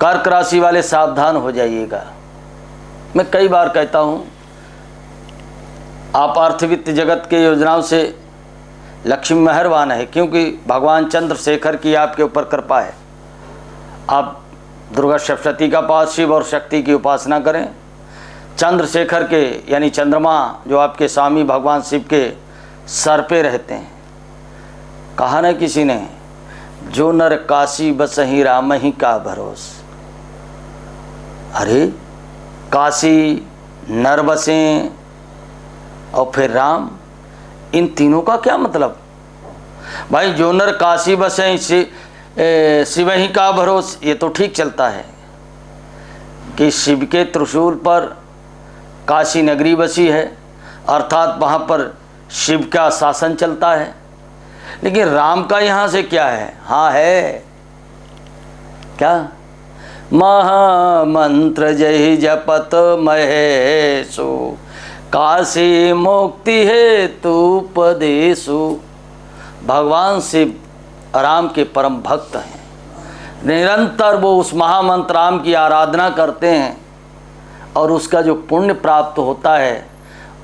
कर्क राशि वाले सावधान हो जाइएगा। मैं कई बार कहता हूँ, आप अर्थवित्त जगत के योजनाओं से लक्ष्मी मेहरबान है, क्योंकि भगवान चंद्रशेखर की आपके ऊपर कृपा है। आप दुर्गा सप्तशती का पाठ, शिव और शक्ति की उपासना करें। चंद्रशेखर के यानी चंद्रमा जो आपके स्वामी भगवान शिव के सर पे रहते हैं। कहा ना किसी ने, जो नर काशी बसहि रामहि का भरोस। अरे काशी, नर बसें और फिर राम, इन तीनों का क्या मतलब भाई? जो नर काशी बसें शिव ही का भरोस, ये तो ठीक चलता है कि शिव के त्रिशूल पर काशी नगरी बसी है, अर्थात वहाँ पर शिव का शासन चलता है। लेकिन राम का यहाँ से क्या है? हाँ है क्या? महामंत्र जय जपत महेशु, काशी मुक्ति हेतु उपदेशु। भगवान शिव राम के परम भक्त हैं। निरंतर वो उस महामंत्र राम की आराधना करते हैं और उसका जो पुण्य प्राप्त होता है,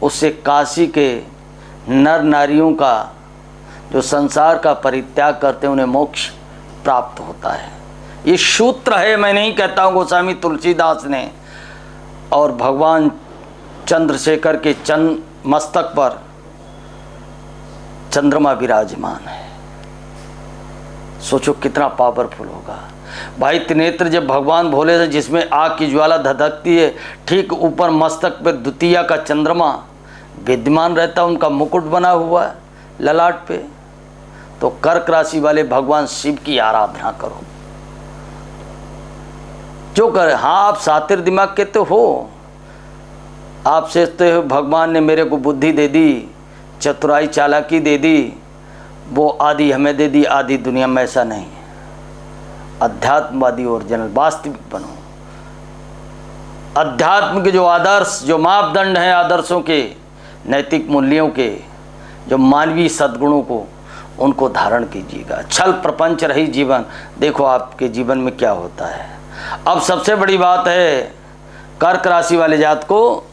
उससे काशी के नर नारियों का जो संसार का परित्याग करते हैं, उन्हें मोक्ष प्राप्त होता है। ये सूत्र है, मैं नहीं कहता हूँ, गोस्वामी तुलसीदास ने। और भगवान चंद्रशेखर के मस्तक पर चंद्रमा विराजमान है। सोचो कितना पावरफुल होगा भाई। त्रिनेत्र जब भगवान भोले से, जिसमें आग की ज्वाला धधकती है, ठीक ऊपर मस्तक पे द्वितीया का चंद्रमा विद्यमान रहता, उनका मुकुट बना हुआ है ललाट पे। तो कर्क राशि वाले भगवान शिव की आराधना करो, जो करे। हाँ, आप सातिर दिमाग के तो हो, आप सोचते हो भगवान ने मेरे को बुद्धि दे दी, चतुराई चालाकी दे दी, वो आदि हमें दे दी, आदि दुनिया में। ऐसा नहीं है। अध्यात्मवादी ओरिजिनल वास्तविक बनो। अध्यात्म के जो आदर्श, जो मापदंड हैं आदर्शों के, नैतिक मूल्यों के, जो मानवीय सद्गुणों को, उनको धारण कीजिएगा। छल प्रपंच रही जीवन, देखो आपके जीवन में क्या होता है। अब सबसे बड़ी बात है कर्क राशि वाले जात को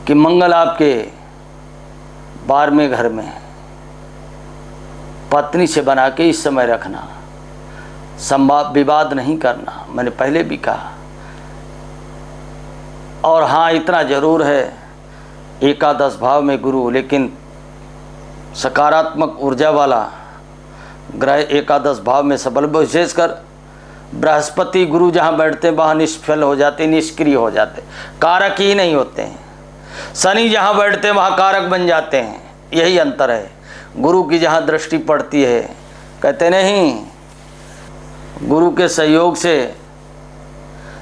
कि मंगल आपके 12वें घर में, पत्नी से बना के इस समय रखना, संवाद विवाद नहीं करना, मैंने पहले भी कहा। और हाँ, इतना जरूर है, एकादश भाव में गुरु, लेकिन सकारात्मक ऊर्जा वाला ग्रह एकादश भाव में सबल, विशेषकर बृहस्पति गुरु जहाँ बैठते हैं वहाँ निष्फल हो जाते, निष्क्रिय हो जाते, कारक ही नहीं होते हैं। शनि जहाँ बैठते हैं वहाँ कारक बन जाते हैं। यही अंतर है। गुरु की जहाँ दृष्टि पड़ती है, कहते नहीं, गुरु के सहयोग से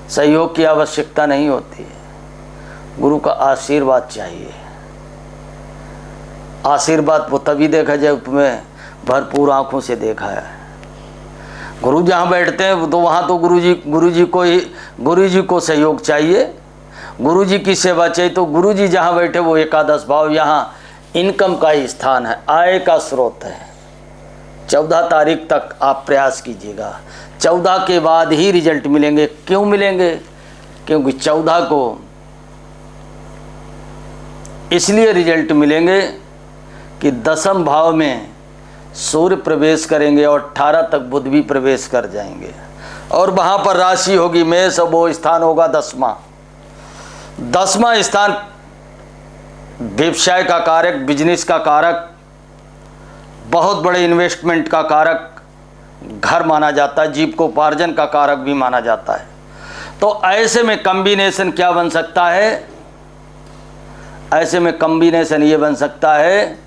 सहयोग की आवश्यकता नहीं होती है, गुरु का आशीर्वाद चाहिए। आशीर्वाद वो तभी देखा जाए तुम्हें भरपूर आंखों से देखा है। गुरु जहाँ बैठते हैं तो वहाँ तो गुरु जी को सहयोग चाहिए, गुरु जी की सेवा चाहिए। तो गुरु जी जहाँ बैठे वो एकादश भाव, यहाँ इनकम का ही स्थान है, आय का स्रोत है। 14 तारीख तक आप प्रयास कीजिएगा। 14 के बाद ही रिजल्ट मिलेंगे। क्यों मिलेंगे? क्योंकि 14 को इसलिए रिजल्ट मिलेंगे कि 10वें भाव में सूर्य प्रवेश करेंगे और 18 तक बुध भी प्रवेश कर जाएंगे, और वहाँ पर राशि होगी मेष, और वो स्थान होगा 10वां स्थान व्यवसाय का कारक, बिजनेस का कारक, बहुत बड़े इन्वेस्टमेंट का कारक घर माना जाता है, जीविकोपार्जन का कारक भी माना जाता है। तो ऐसे में कॉम्बिनेशन क्या बन सकता है? ऐसे में कॉम्बिनेशन ये बन सकता है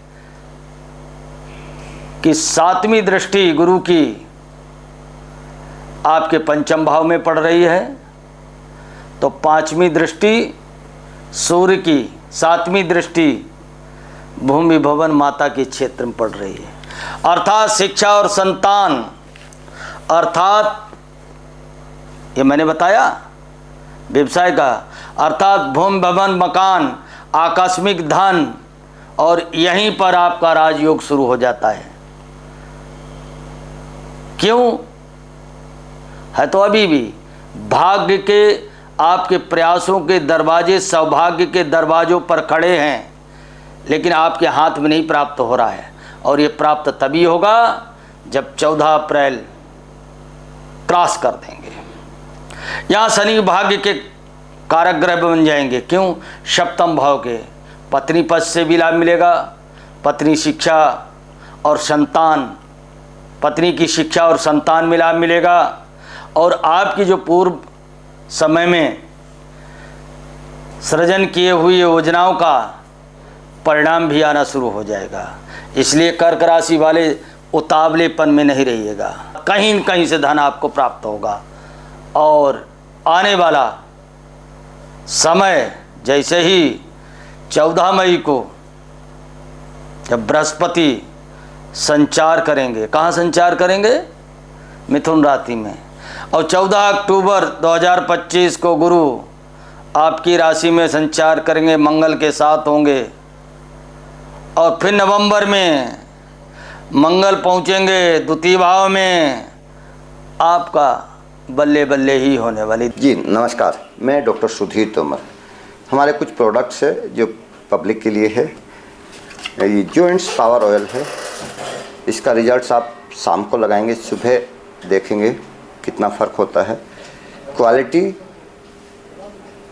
कि 7वीं दृष्टि गुरु की आपके 5वें भाव में पड़ रही है, तो 5वीं दृष्टि सूर्य की, 7वीं दृष्टि भूमि भवन माता के क्षेत्र में पड़ रही है। अर्थात शिक्षा और संतान, अर्थात ये मैंने बताया व्यवसाय का, अर्थात भूमि भवन मकान, आकस्मिक धन, और यहीं पर आपका राजयोग शुरू हो जाता है। क्यों है? तो अभी भी भाग्य के, आपके प्रयासों के दरवाजे सौभाग्य के दरवाजों पर खड़े हैं, लेकिन आपके हाथ में नहीं प्राप्त हो रहा है। और ये प्राप्त तभी होगा जब 14 अप्रैल क्रॉस कर देंगे। यहाँ शनि भाग्य के कारक ग्रह बन जाएंगे। क्यों? सप्तम भाव के। पत्नी पद से भी लाभ मिलेगा, पत्नी शिक्षा और संतान, पत्नी की शिक्षा और संतान में लाभ मिलेगा। और आपकी जो पूर्व समय में सृजन किए हुए योजनाओं का परिणाम भी आना शुरू हो जाएगा। इसलिए कर्क राशि वाले उतावलेपन में नहीं रहिएगा, कहीं न कहीं से धन आपको प्राप्त होगा। और आने वाला समय जैसे ही 14 मई को जब बृहस्पति संचार करेंगे, कहाँ संचार करेंगे? मिथुन राशि में। और 14 अक्टूबर 2025 को गुरु आपकी राशि में संचार करेंगे, मंगल के साथ होंगे। और फिर नवंबर में मंगल पहुंचेंगे द्वितीय भाव में, आपका बल्ले बल्ले ही होने वाली। जी नमस्कार, मैं डॉक्टर सुधीर तोमर। हमारे कुछ प्रोडक्ट्स है जो पब्लिक के लिए है। ये जॉइंट्स पावर ऑयल है, इसका रिजल्ट्स आप शाम को लगाएंगे, सुबह देखेंगे कितना फ़र्क होता है। Quality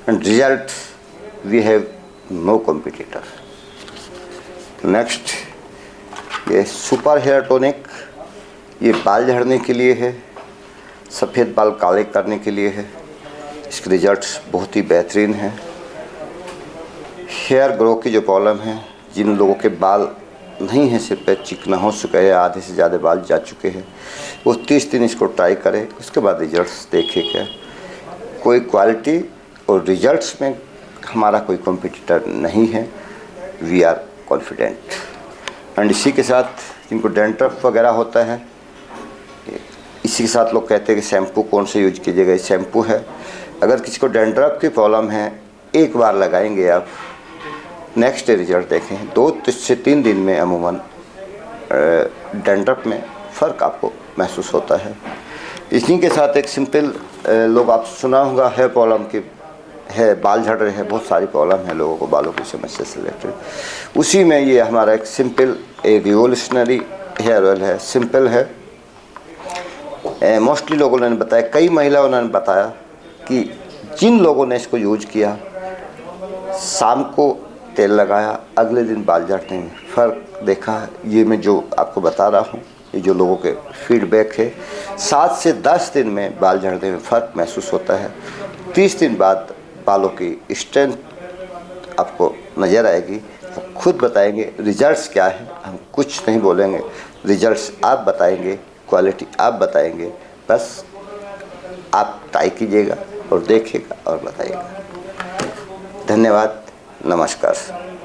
and result we have no competitor. Next ये सुपर हेयर टॉनिक, ये बाल झड़ने के लिए है, सफ़ेद बाल काले करने के लिए है। इसके रिजल्ट्स बहुत ही बेहतरीन हैं। हेयर ग्रो की जो प्रॉब्लम है, जिन लोगों के बाल नहीं हैं, सिर पे चिकना हो चुका है, आधे से ज़्यादा बाल जा चुके हैं, वो 30 दिन इसको ट्राई करें, उसके बाद रिजल्ट्स देखें। क्या कोई क्वालिटी और रिजल्ट्स में हमारा कोई कॉम्पिटिटर नहीं है, वी आर कॉन्फिडेंट। एंड इसी के साथ जिनको डैंड्रफ वगैरह होता है, इसी के साथ लोग कहते हैं कि शैम्पू कौन से यूज कीजिएगा। शैम्पू है, अगर किसी को डैंड्रफ की प्रॉब्लम है, एक बार लगाएंगे आप, नेक्स्ट डे रिजल्ट देखें, 2 से 3 दिन में अमूमन डैंड्रफ में फ़र्क आपको महसूस होता है। इसी के साथ एक सिंपल, लोग आप सुना होगा हेयर प्रॉब्लम की है, बाल झड़ रहे हैं, बहुत सारी प्रॉब्लम है लोगों को बालों की समस्या से रिलेटेड। उसी में ये हमारा एक सिंपल एक रिवोल्यूशनरी हेयर ऑयल है, सिंपल है। मोस्टली लोगों ने बताया, कई महिलाओं ने बताया कि जिन लोगों ने इसको यूज किया, शाम को तेल लगाया, अगले दिन बाल झड़ने में फ़र्क देखा। ये मैं जो आपको बता रहा हूँ, ये जो लोगों के फीडबैक है, 7 से 10 दिन में बाल झड़ने में फ़र्क महसूस होता है। 30 दिन बाद बालों की स्ट्रेंथ आपको नज़र आएगी। आप खुद बताएंगे रिजल्ट्स क्या है, हम कुछ नहीं बोलेंगे, रिजल्ट्स आप बताएंगे, क्वालिटी आप बताएंगे। बस आप ट्राई कीजिएगा और देखिएगा और बताइएगा। धन्यवाद, नमस्कार।